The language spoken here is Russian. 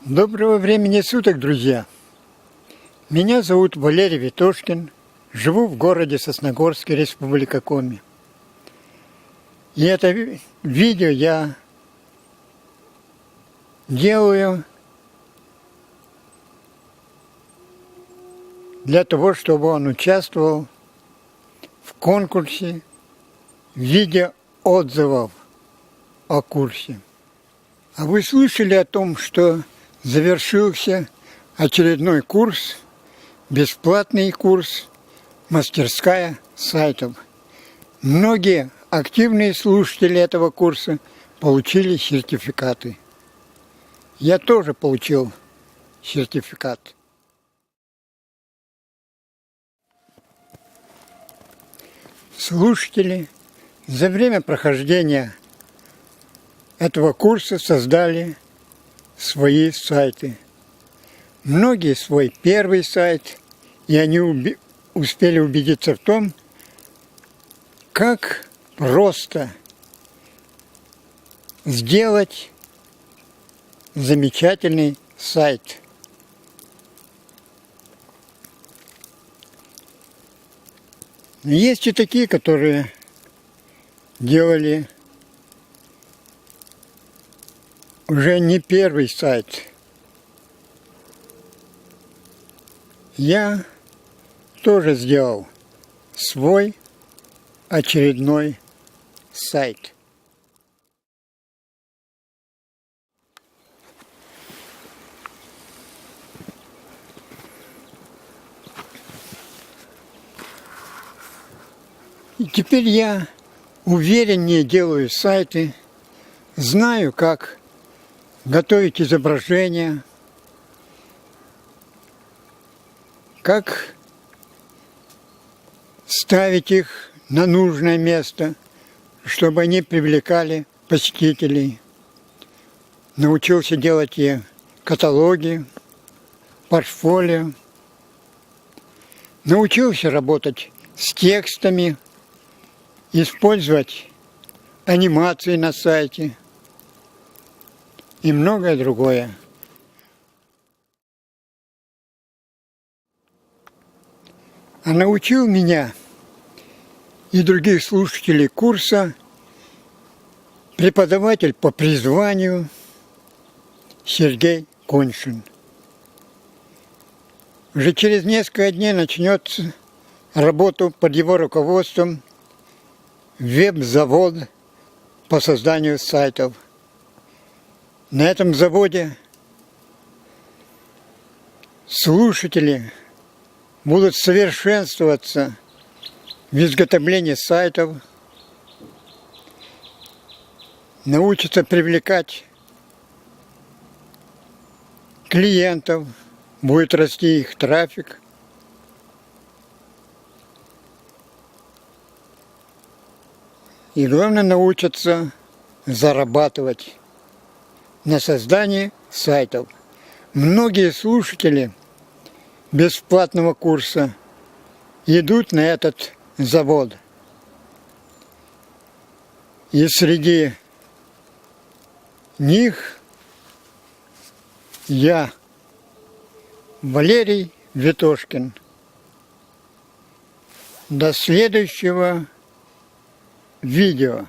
Доброго времени суток, друзья! Меня зовут Валерий Ветошкин, живу в городе Сосногорске, Республика Коми. И это видео я делаю для того, чтобы он участвовал в конкурсе видеоотзывов о курсе. А вы слышали о том, что завершился очередной курс, бесплатный курс «Мастерская сайтов». Многие активные слушатели этого курса получили сертификаты. Я тоже получил сертификат. Слушатели за время прохождения этого курса создали свои сайты. Многие свой первый сайт, и они успели убедиться в том, как просто сделать замечательный сайт. Есть и такие, которые делали уже не первый сайт. Я тоже сделал свой очередной сайт. И теперь я увереннее делаю сайты, знаю, как готовить изображения, как ставить их на нужное место, чтобы они привлекали посетителей. Научился делать и каталоги, портфолио. Научился работать с текстами, использовать анимации на сайте и многое другое. А научил меня и других слушателей курса преподаватель по призванию Сергей Коньшин. Уже через несколько дней начнется работу под его руководством веб-завод по созданию сайтов. На этом заводе слушатели будут совершенствоваться в изготовлении сайтов, научатся привлекать клиентов, будет расти их трафик. И главное, научатся зарабатывать на создании сайтов. Многие слушатели бесплатного курса идут на этот завод. И среди них я, Валерий Ветошкин. До следующего видео.